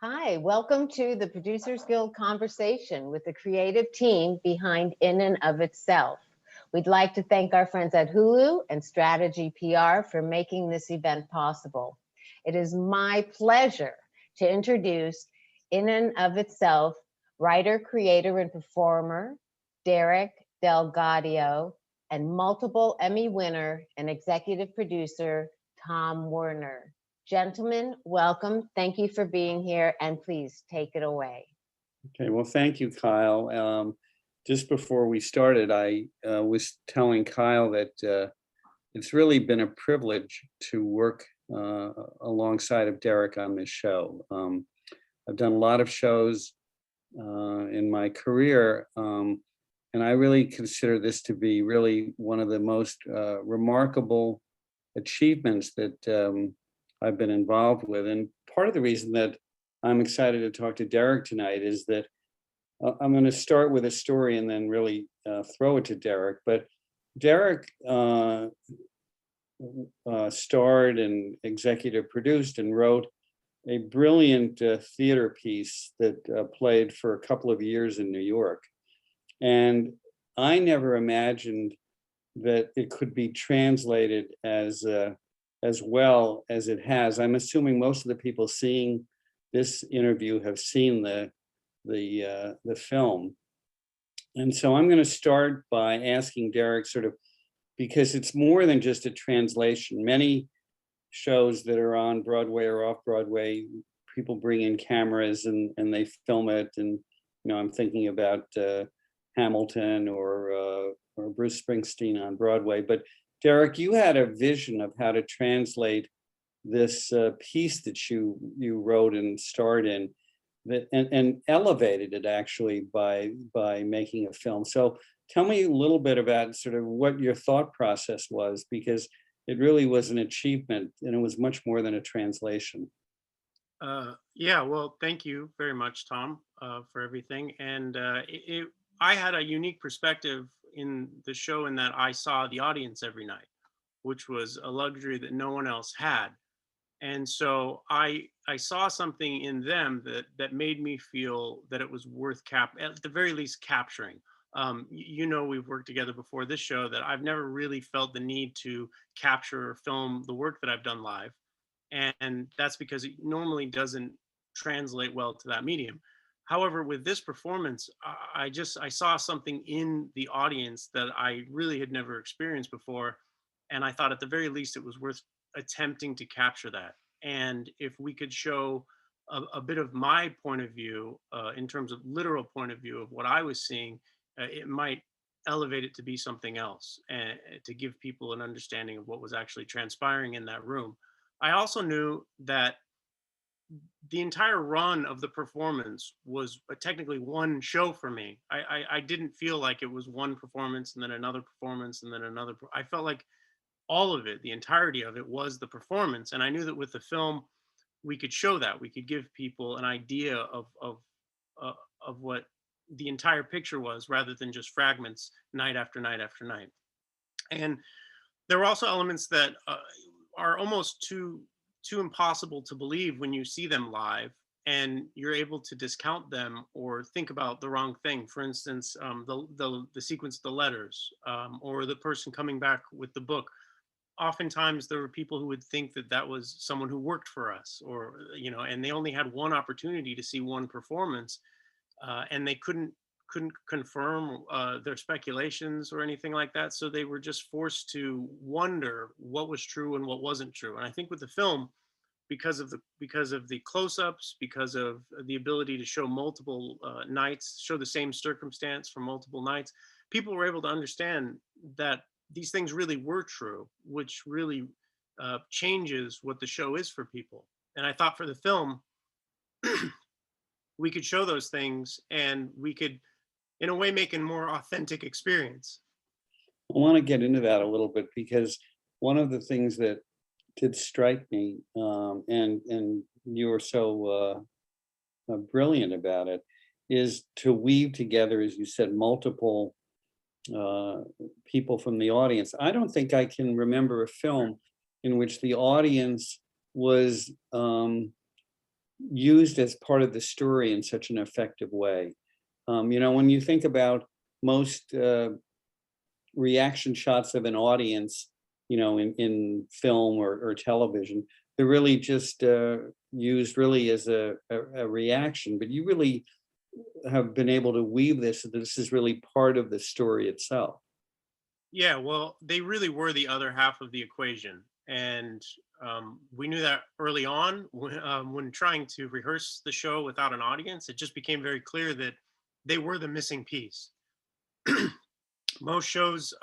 Hi, welcome to the Producers Guild conversation with the creative team behind In and of Itself. We'd like to thank our friends at Hulu and Strategy PR for making this event possible. It is my pleasure to introduce In and of Itself writer, creator, and performer, Derek DelGaudio, and multiple Emmy winner and executive producer, Tom Werner. Gentlemen, welcome. Thank you for being here, and please take it away. Okay, well, thank you, Kyle. Just before we started, I was telling Kyle that it's really been a privilege to work alongside of Derek on this show. I've done a lot of shows in my career, and I really consider this to be really one of the most remarkable achievements that I've been involved with. And part of the reason that I'm excited to talk to Derek tonight is that I'm going to start with a story and then really throw it to Derek. But Derek starred and executive produced and wrote a brilliant theater piece that played for a couple of years in New York. And I never imagined that it could be translated as well as it has. I'm assuming most of the people seeing this interview have seen the film. And so I'm going to start by asking Derek sort of, because it's more than just a translation. Many shows that are on Broadway or off Broadway, people bring in cameras and they film it. And, I'm thinking about Hamilton or Bruce Springsteen on Broadway. But Derek, you had a vision of how to translate this piece that you wrote and starred in, that and elevated it actually by making a film. So tell me a little bit about sort of what your thought process was, because it really was an achievement and it was much more than a translation. Yeah, well, thank you very much, Tom, for everything. And I had a unique perspective in the show in that I saw the audience every night, which was a luxury that no one else had. And so I saw something in them that made me feel that it was worth at the very least capturing. We've worked together before this show, that I've never really felt the need to capture or film the work that I've done live. And that's because it normally doesn't translate well to that medium. However, with this performance, I saw something in the audience that I really had never experienced before. And I thought at the very least it was worth attempting to capture that. And if we could show a bit of my point of view, in terms of literal point of view of what I was seeing, it might elevate it to be something else, and to give people an understanding of what was actually transpiring in that room. I also knew that the entire run of the performance was technically one show for me. I didn't feel like it was one performance and then another performance and then another. I felt like all of it, the entirety of it, was the performance. And I knew that with the film, we could show that. We could give people an idea of what the entire picture was, rather than just fragments night after night after night. And there were also elements that are almost too impossible to believe when you see them live and you're able to discount them or think about the wrong thing. For instance, the sequence of the letters, or the person coming back with the book. Oftentimes there were people who would think that that was someone who worked for us, or and they only had one opportunity to see one performance, and they couldn't confirm their speculations or anything like that. So they were just forced to wonder what was true and what wasn't true. And I think with the film, because of the close-ups, because of the ability to show multiple nights, show the same circumstance for multiple nights, people were able to understand that these things really were true, which really changes what the show is for people. And I thought for the film, we could show those things and we could, in a way, make a more authentic experience. I want to get into that a little bit, because one of the things that did strike me, and you were so brilliant about it, is to weave together, as you said, multiple people from the audience. I don't think I can remember a film in which the audience was used as part of the story in such an effective way. When you think about most reaction shots of an audience, in film or television, they're really just used really as a reaction. But you really have been able to weave this so that this is really part of the story itself. Yeah, well, they really were the other half of the equation. And we knew that early on when trying to rehearse the show without an audience. It just became very clear that they were the missing piece. Most shows,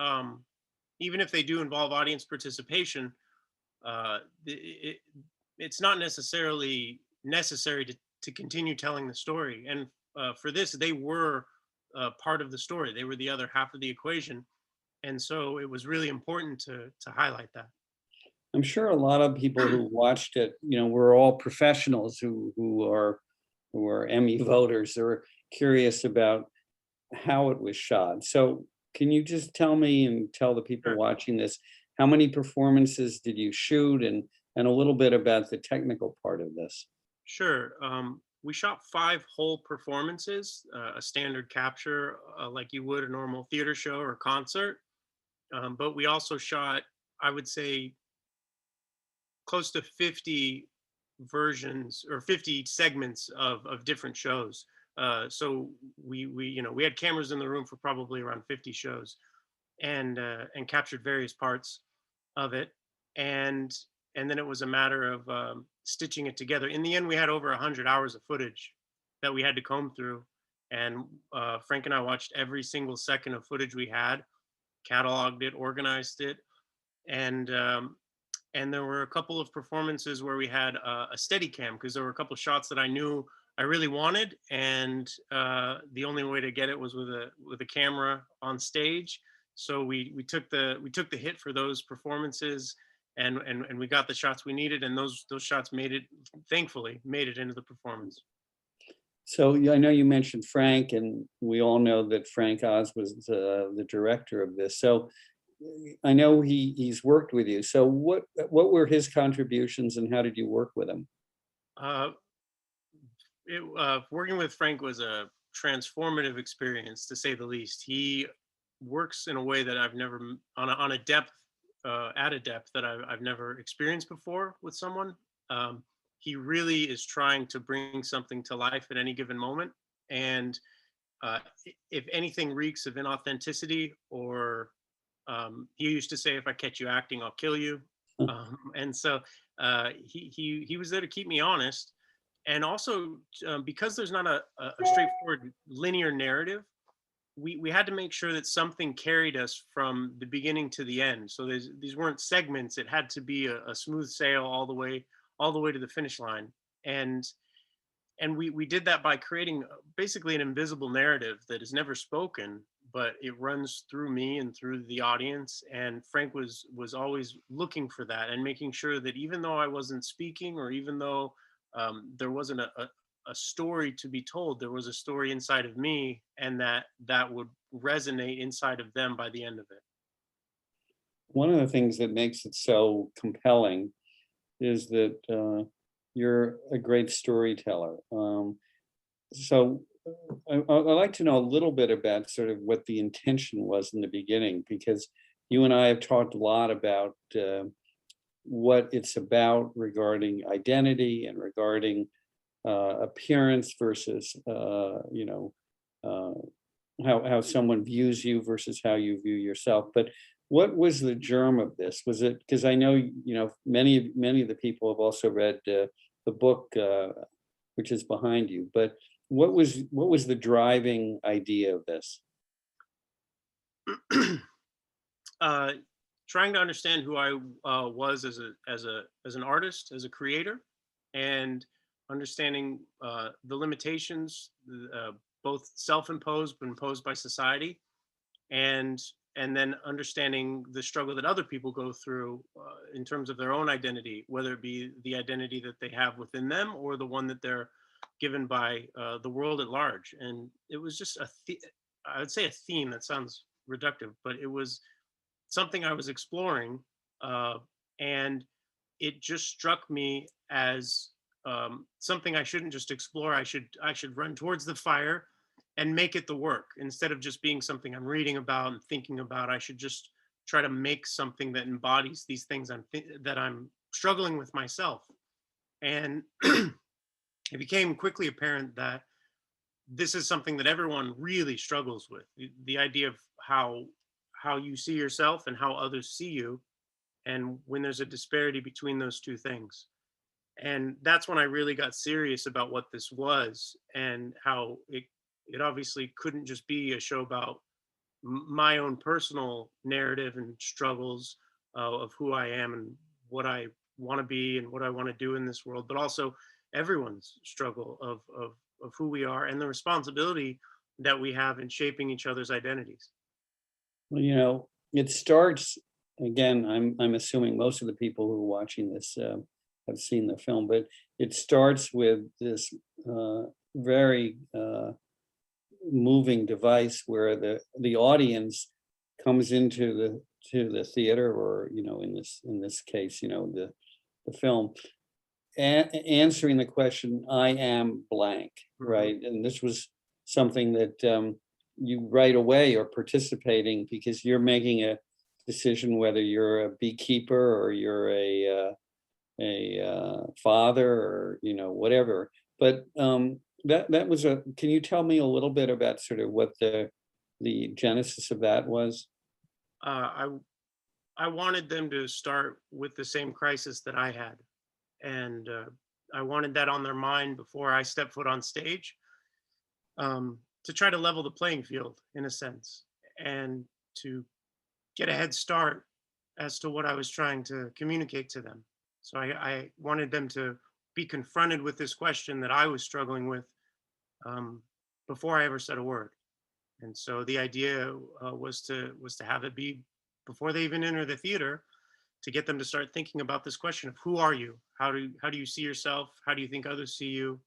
even if they do involve audience participation, it's not necessarily necessary to continue telling the story. And for this, they were part of the story. They were the other half of the equation, and so it was really important to highlight that. I'm sure a lot of people who watched it, were all professionals who are Emmy voters. They were curious about how it was shot. So can you just tell me and tell the people Sure. watching this, how many performances did you shoot, and a little bit about the technical part of this? Sure. We shot 5 whole performances, a standard capture, like you would a normal theater show or concert. But we also shot, I would say, close to 50 versions or 50 segments of different shows. So we had cameras in the room for probably around 50 shows, and captured various parts of it, and then it was a matter of stitching it together. In the end, we had over 100 hours of footage that we had to comb through, and Frank and I watched every single second of footage we had, cataloged it, organized it, and there were a couple of performances where we had a steady cam because there were a couple of shots that I knew I really wanted, and the only way to get it was with a camera on stage. So we took the hit for those performances, and we got the shots we needed, and those shots thankfully made it into the performance. So I know you mentioned Frank, and we all know that Frank Oz was the director of this. So I know he's worked with you. So what were his contributions, and how did you work with him? Uh, Working with Frank was a transformative experience, to say the least. He works in a way that I've never on a depth at a depth that I've never experienced before with someone. He really is trying to bring something to life at any given moment, and if anything reeks of inauthenticity, or he used to say, "If I catch you acting, I'll kill you." And so he was there to keep me honest, and also because there's not a straightforward linear narrative, we had to make sure that something carried us from the beginning to the end. So these weren't segments. It had to be a smooth sail all the way to the finish line. And we did that by creating basically an invisible narrative that is never spoken, but it runs through me and through the audience. And Frank was always looking for that and making sure that even though I wasn't speaking, or even though there wasn't a story to be told, there was a story inside of me, and that would resonate inside of them by the end of it. One of the things that makes it so compelling is that you're a great storyteller. So I'd like to know a little bit about sort of what the intention was in the beginning, because you and I have talked a lot about what it's about regarding identity and regarding appearance versus, how someone views you versus how you view yourself. But what was the germ of this? Was it because I know many of the people have also read the book, which is behind you. But what was the driving idea of this? uh, Trying to understand who I was as an artist, as a creator, and understanding the limitations, both self-imposed but imposed by society, and then understanding the struggle that other people go through in terms of their own identity, whether it be the identity that they have within them or the one that they're given by the world at large. And it was just I would say a theme. That sounds reductive, but it was something I was exploring, and it just struck me as something I shouldn't just explore. I should run towards the fire and make it the work instead of just being something I'm reading about and thinking about. I should just try to make something that embodies these things that I'm struggling with myself. And it became quickly apparent that this is something that everyone really struggles with. The idea of how you see yourself and how others see you, and when there's a disparity between those two things. And that's when I really got serious about what this was, and how it obviously couldn't just be a show about my own personal narrative and struggles of who I am and what I want to be and what I want to do in this world, but also everyone's struggle of who we are and the responsibility that we have in shaping each other's identities. Well, you know, it starts again. I'm assuming most of the people who are watching this have seen the film, but it starts with this very moving device where the audience comes into the theater, or you know, in this case, you know, the film, answering the question, I am blank, right? And this was something that you right away are participating, because you're making a decision whether you're a beekeeper or you're a father, or you know, whatever. But that was a. Can you tell me a little bit about sort of what the genesis of that was? Uh, I wanted them to start with the same crisis that I had, and I wanted that on their mind before I stepped foot on stage, to try to level the playing field in a sense, and to get a head start as to what I was trying to communicate to them. So I wanted them to be confronted with this question that I was struggling with, um, before I ever said a word. And so the idea was to have it be before they even enter the theater, to get them to start thinking about this question of who are you? How do you see yourself? How do you think others see you?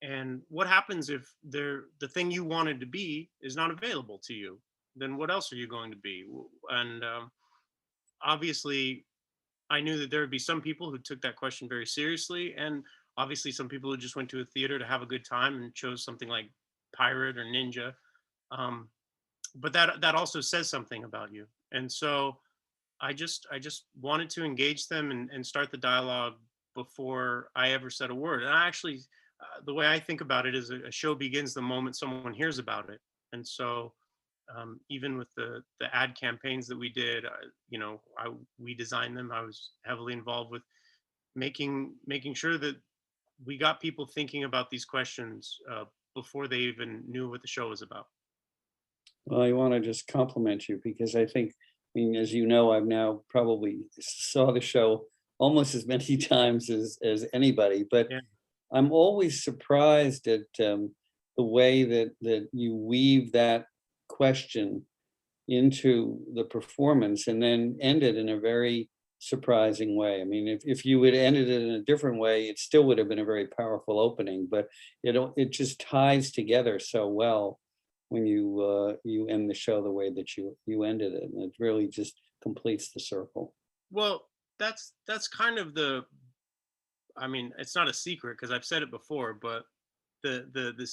And what happens if the thing you wanted to be is not available to you? Then what else are you going to be? And obviously, I knew that there would be some people who took that question very seriously, and obviously some people who just went to a theater to have a good time and chose something like pirate or ninja. Um, but that also says something about you. And so I just wanted to engage them and start the dialogue before I ever said a word. And I actually, the way I think about it is a show begins the moment someone hears about it. And so even with the ad campaigns that we did, you know, we designed them. I was heavily involved with making sure that we got people thinking about these questions before they even knew what the show was about. Well, I want to just compliment you, because I think, I mean, as you know, I've now probably saw the show almost as many times as anybody, but Yeah. I'm always surprised at the way that you weave that question into the performance and then end it in a very surprising way. I mean, if you had ended it in a different way, it still would have been a very powerful opening, but it just ties together so well when you end the show the way that you ended it, and it really just completes the circle. Well, that's kind of I mean, it's not a secret because I've said it before, but the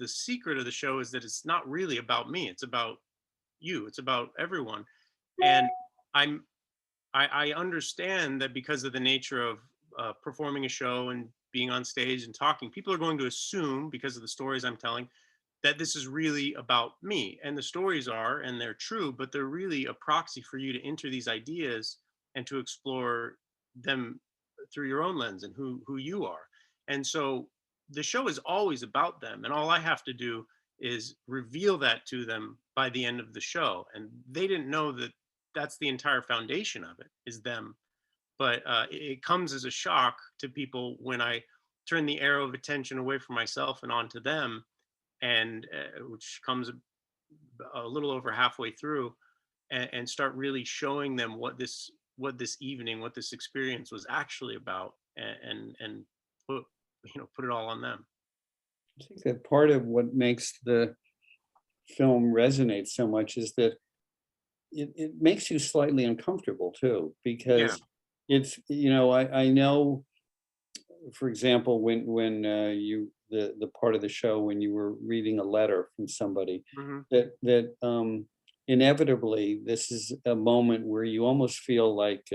secret of the show is that it's not really about me. It's about you. It's about everyone. And I'm I understand that because of the nature of performing a show and being on stage and talking, people are going to assume, because of the stories I'm telling, that this is really about me. And the stories are, and they're true, but they're really a proxy for you to enter these ideas and to explore them through your own lens and who you are. And so the show is always about them. And all I have to do is reveal that to them by the end of the show. And they didn't know that that's the entire foundation of it, is them. But it comes as a shock to people when I turn the arrow of attention away from myself and onto them, and which comes a little over halfway through, and start really showing them what this evening, what this experience was actually about, and put put it all on them. I think that part of what makes the film resonate so much is that it makes you slightly uncomfortable too, Yeah. because it's, you know, I know for example, when the part of the show when you were reading a letter from somebody, Mhm. that inevitably this is a moment where you almost feel like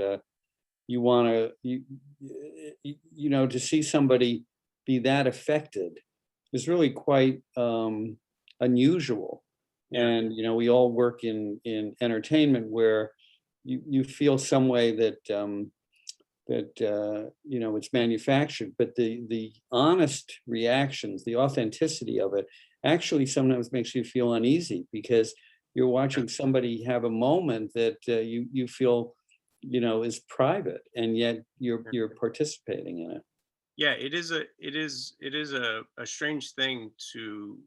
you want to to see somebody be that affected is really quite unusual. Yeah. And we all work in entertainment where you feel some way that it's manufactured, but the honest reactions, the authenticity of it actually sometimes makes you feel uneasy because you're Yeah. watching somebody have a moment that you feel is private, and yet Yeah. you're participating in it. Yeah, it is a strange thing to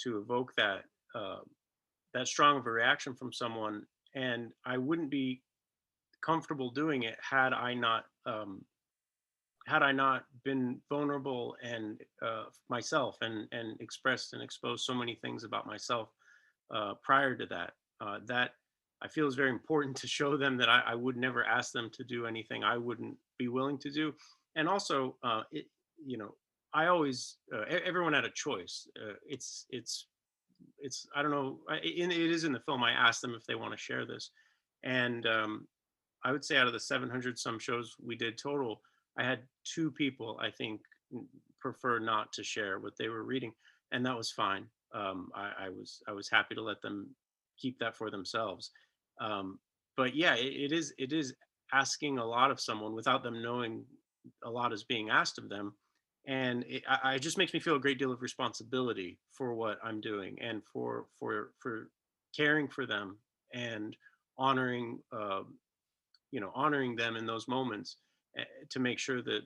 evoke uh, that strong of a reaction from someone, and I wouldn't be comfortable doing it had I not been vulnerable and myself, and expressed and exposed so many things about myself prior to that. That I feel is very important to show them that I would never ask them to do anything I wouldn't be willing to do. And also, you know, I always everyone had a choice. It's I don't know. It is in the film. I asked them if they want to share this, and I would say out of the 700 some shows we did total, I had two people I think prefer not to share what they were reading, and that was fine. I was happy to let them keep that for themselves. Um, but yeah, it is asking a lot of someone without them knowing a lot is being asked of them, and it just makes me feel a great deal of responsibility for what I'm doing and for caring for them and honoring honoring them in those moments, to make sure that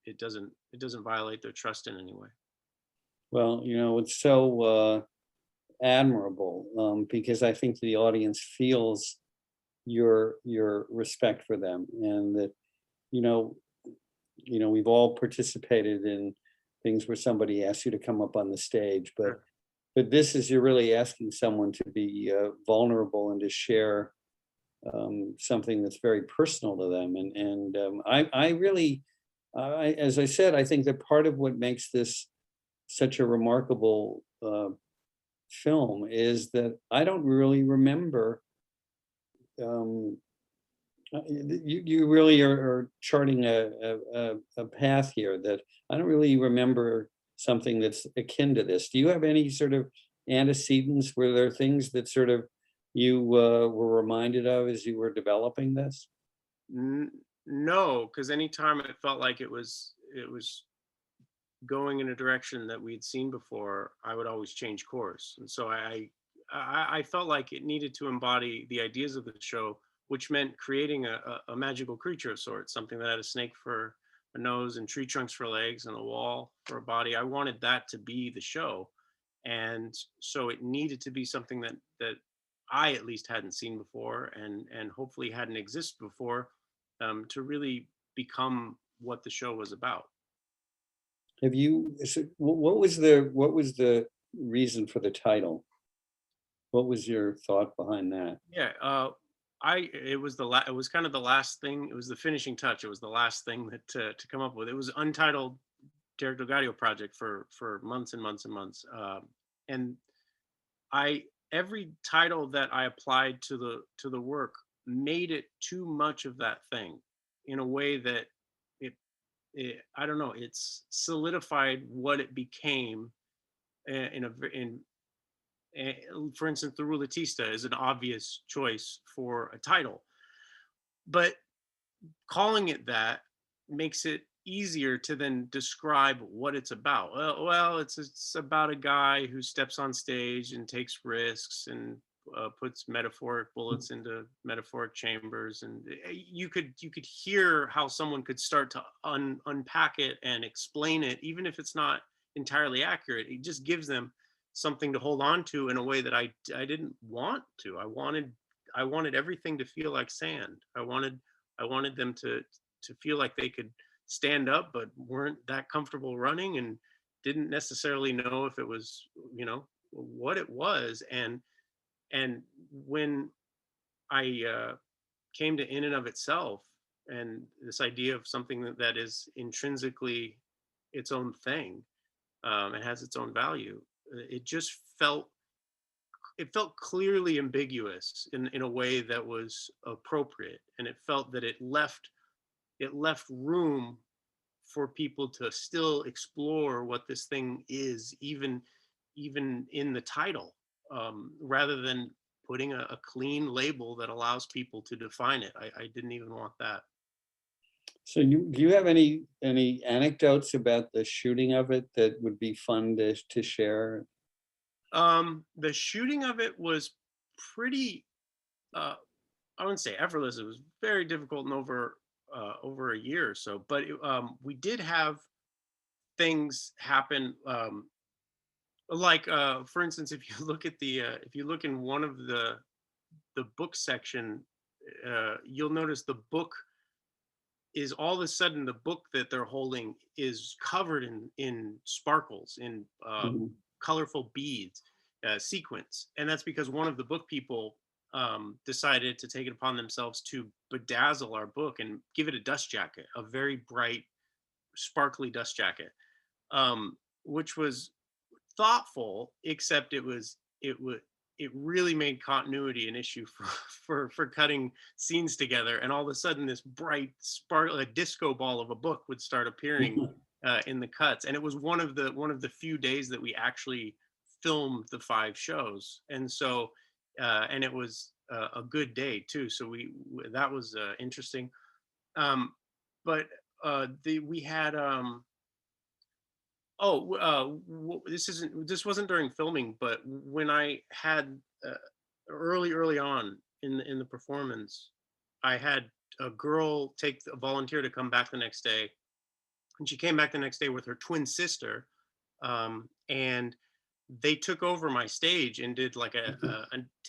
it doesn't violate their trust in any way. Well, it's so admirable, because I think the audience feels your respect for them, and that you know we've all participated in things where somebody asks you to come up on the stage, but Sure. this is, you're really asking someone to be vulnerable and to share something that's very personal to them. And I really, as I said, I think that part of what makes this such a remarkable film is that I don't really remember. Um, you really are charting a path here that I don't really remember something that's akin to this. Do you have any sort of antecedents? Were there things that sort of you were reminded of as you were developing this? N- no, because anytime it felt like it was going in a direction that we'd seen before, I would always change course. And so I felt like it needed to embody the ideas of the show, which meant creating a magical creature of sorts, something that had a snake for a nose and tree trunks for legs and a wall for a body. I wanted that to be the show, and so it needed to be something that I at least hadn't seen before, and hopefully hadn't existed before, to really become what the show was about. Have you? What was the reason for the title? What was your thought behind that? Yeah, I it was kind of the last thing. It was the finishing touch. It was the last thing that to come up with. It was untitled Derek DelGaudio project for months and months and months. And I every title that I applied to the work made it too much of that thing, in a way that it, I don't know, it's solidified what it became, in a in eh, for instance, the Rulatista is an obvious choice for a title, but calling it that makes it easier to then describe what it's about. Well, it's about a guy who steps on stage and takes risks and puts metaphoric bullets into metaphoric chambers, and you could hear how someone could start to unpack it and explain it, even if it's not entirely accurate. It just gives them something to hold on to in a way that I didn't want to. I wanted everything to feel like sand. I wanted them to feel like they could stand up but weren't that comfortable running, and didn't necessarily know if it was, what it was. And when I came to In and of Itself, and this idea of something that is intrinsically its own thing, and has its own value. It just felt clearly ambiguous in a way that was appropriate, and it felt that it left room for people to still explore what this thing is, even in the title, rather than putting a clean label that allows people to define it. I didn't even want that. So do you have any anecdotes about the shooting of it that would be fun to share? The shooting of it was pretty, uh, I wouldn't say effortless. It was very difficult and over a year or so. But we did have things happen. Like for instance, if you look at if you look in one of the book section, you'll notice the book is all of a sudden the book that they're holding is covered in sparkles, in Mhm. colorful beads, sequins, and that's because one of the book people decided to take it upon themselves to bedazzle our book and give it a dust jacket, a very bright, sparkly dust jacket, which was thoughtful, except it really made continuity an issue for for cutting scenes together, and all of a sudden this bright sparkle, a disco ball of a book would start appearing in the cuts, and it was one of the few days that we actually filmed the 5 shows, and so and it was a good day too, so that was interesting. um but the we had this wasn't during filming, but when I had early on in the performance, I had a girl take a volunteer to come back the next day, and she came back the next day with her twin sister, and they took over my stage and did like a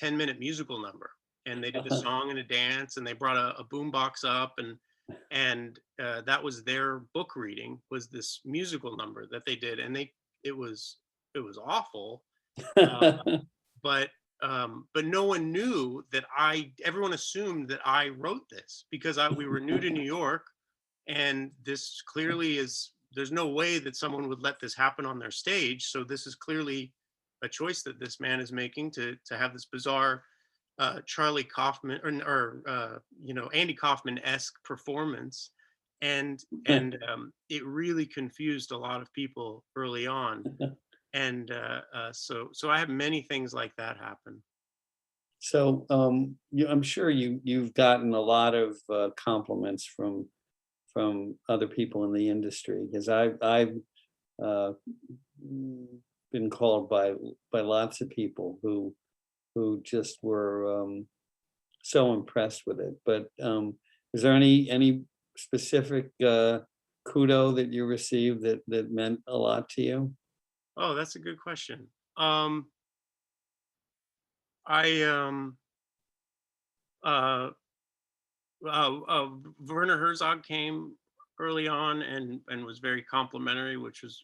10-minute musical number, and they did a song and a dance, and they brought a boom box up, and that was their book reading, was this musical number that they did, and it was it was awful, uh, but but no one knew that everyone assumed that I wrote this because we were new to New York, and this clearly is, there's no way that someone would let this happen on their stage, so this is clearly a choice that this man is making to have this bizarre Charlie Kaufman, or Andy Kaufman-esque performance, and it really confused a lot of people early on, and so I have many things like that happen. So I'm sure you've gotten a lot of compliments from other people in the industry, because I've uh, been called by lots of people who just were so impressed with it. But is there any specific kudo that you received that meant a lot to you? Oh, that's a good question. Um, I uh, Werner Herzog came early on and was very complimentary, which was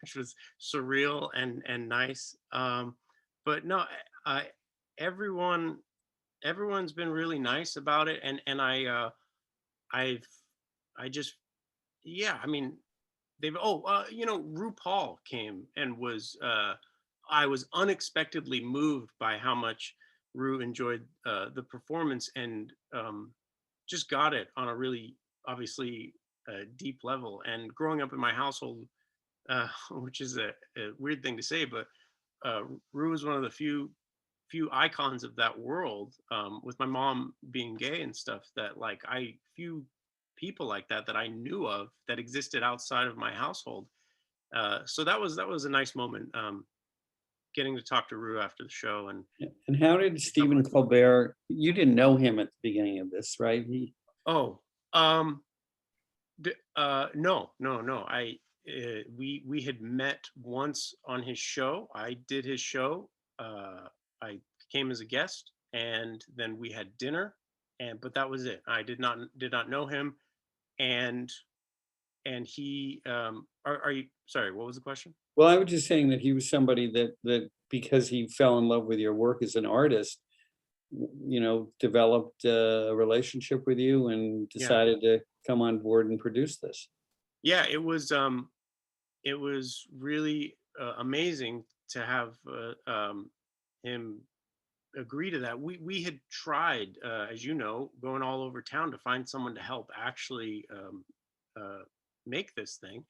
which was surreal and nice. But no, I everyone everyone's been really nice about it, and I've I just, yeah, I mean, they've RuPaul came and was I was unexpectedly moved by how much Ru enjoyed the performance, and just got it on a really, obviously, deep level. And growing up in my household, which is a weird thing to say, but Ru is one of the few icons of that world. With my mom being gay and stuff, that like few people like that I knew of that existed outside of my household. So that was a nice moment. Getting to talk to Ru after the show and And how did stuff Stephen like. Colbert? You didn't know him at the beginning of this, right? Oh, um, no, no, no. We had met once on his show. I did his show. I came as a guest, and then we had dinner, and but that was it. I did not know him, and he. Are you sorry? What was the question? Well, I was just saying that he was somebody that because he fell in love with your work as an artist, developed a relationship with you and Yeah. decided to come on board and produce this. Yeah, it was really amazing to have him agree to that. We had tried, as you know, going all over town to find someone to help actually uh, make this thing,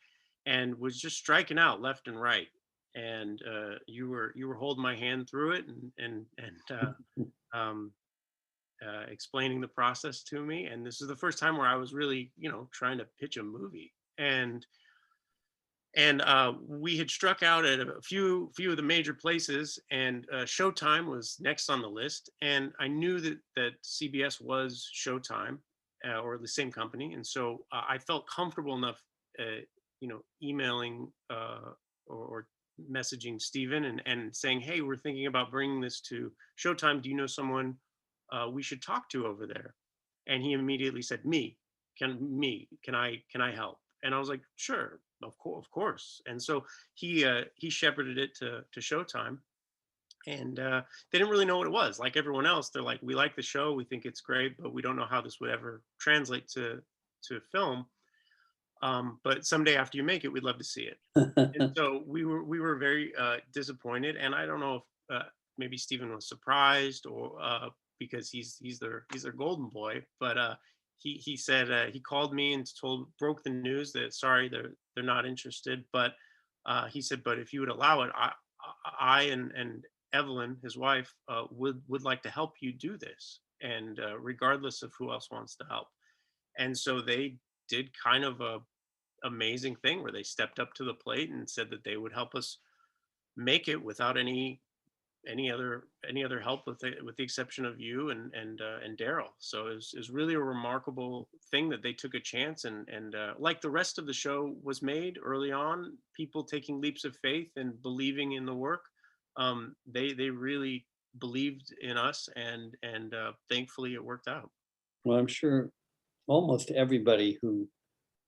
and was just striking out left and right. And you were holding my hand through it, um, explaining the process to me. And this is the first time where I was really, trying to pitch a movie. And we had struck out at a few of the major places, and Showtime was next on the list. And I knew that CBS was Showtime, or the same company, and so I felt comfortable enough, emailing or messaging Steven and saying, "Hey, we're thinking about bringing this to Showtime. Do you know someone we should talk to over there?" And he immediately said, "Me. Can I help?" And I was like, "Sure, of course." And so he shepherded it to Showtime, and they didn't really know what it was. Like everyone else, they're like, "We like the show, we think it's great, but we don't know how this would ever translate to film. But someday after you make it, we'd love to see it." And so we were very disappointed, and I don't know if maybe Steven was surprised, or because he's their golden boy. But he said, he called me and broke the news that sorry, they're not interested. But he said, "But if you would allow it, I and Evelyn, his wife, would like to help you do this, and regardless of who else wants to help." And so they did kind of a amazing thing where they stepped up to the plate and said that they would help us make it without any other help, with the exception of you and Daryl. So it was really a remarkable thing that they took a chance, and like the rest of the show was made early on, people taking leaps of faith and believing in the work. They really believed in us, and thankfully it worked out. Well, I'm sure almost everybody who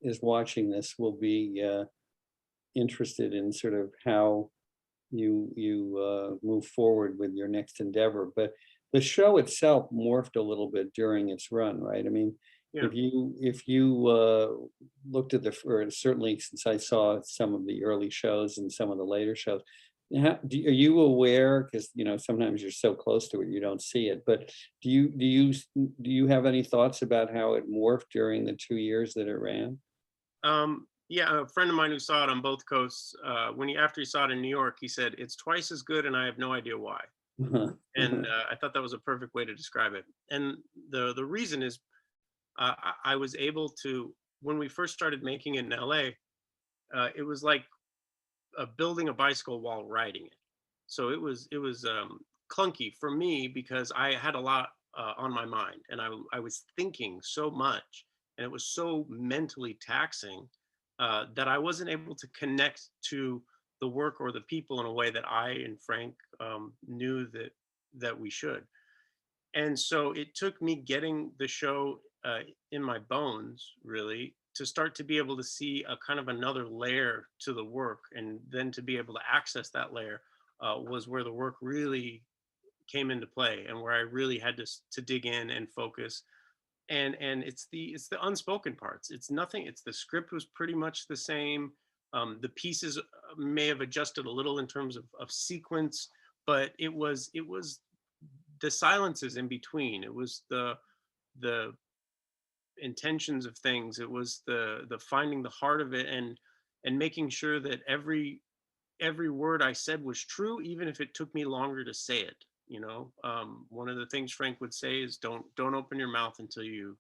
is watching this will be interested in sort of how you move forward with your next endeavor. But the show itself morphed a little bit during its run, right? I mean, Yeah. if you looked at or certainly since I saw some of the early shows and some of the later shows, are you aware? Because sometimes you're so close to it you don't see it. But do you have any thoughts about how it morphed during the 2 years that it ran? Yeah, a friend of mine who saw it on both coasts, after he saw it in New York, he said it's twice as good, and I have no idea why. And I thought that was a perfect way to describe it. And the reason is, I was able to, when we first started making it in LA, it was like building a bicycle while riding it. So it was clunky for me because I had a lot on my mind, and I was thinking so much, and it was so mentally taxing, that I wasn't able to connect to the work or the people in a way that I and Frank knew that we should. And so it took me getting the show in my bones, really, to start to be able to see a kind of another layer to the work, and then to be able to access that layer was where the work really came into play, and where I really had to dig in and focus. And it's the unspoken parts. It's nothing. It's the script was pretty much the same. The pieces may have adjusted a little in terms of sequence, but it was the silences in between. It was the intentions of things. It was the finding the heart of it, and making sure that every word I said was true, even if it took me longer to say it. One of the things Frank would say is, don't open your mouth until you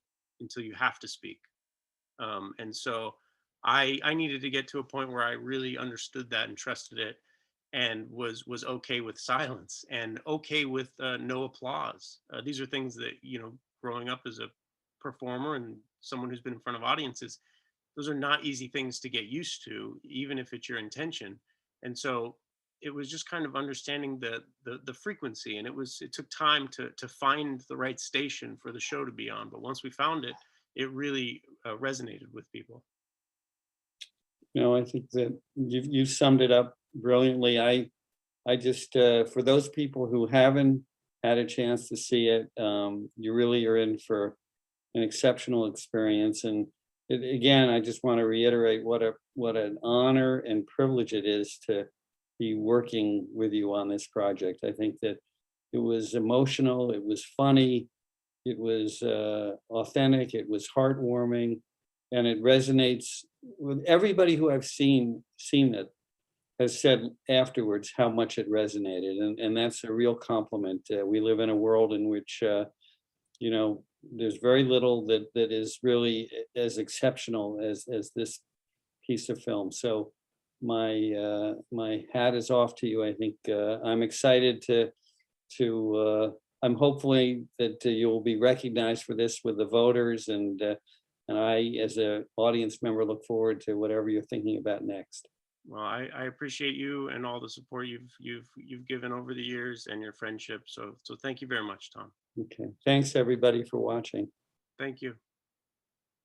have to speak. And so I needed to get to a point where I really understood that and trusted it, and was okay with silence, and okay with no applause. These are things that, growing up as a performer and someone who's been in front of audiences, those are not easy things to get used to, even if it's your intention. And so it was just kind of understanding the frequency, and it took time to find the right station for the show to be on. But once we found it, it really resonated with people. I think that you summed it up brilliantly. I just for those people who haven't had a chance to see it, you really are in for an exceptional experience. And again, I just want to reiterate what an honor and privilege it is to be working with you on this project. I think that it was emotional, it was funny, it was authentic, it was heartwarming, and it resonates with everybody who I've seen it has said afterwards how much it resonated, and that's a real compliment. We live in a world in which you know, there's very little that is really as exceptional as this piece of film. So my hat is off to you. I think I'm excited to I'm hopefully that you'll be recognized for this with the voters, and I, as a audience member, look forward to whatever you're thinking about next. Well, I appreciate you and all the support you've given over the years and your friendship. So thank you very much, Tom. Okay, thanks everybody for watching. Thank you.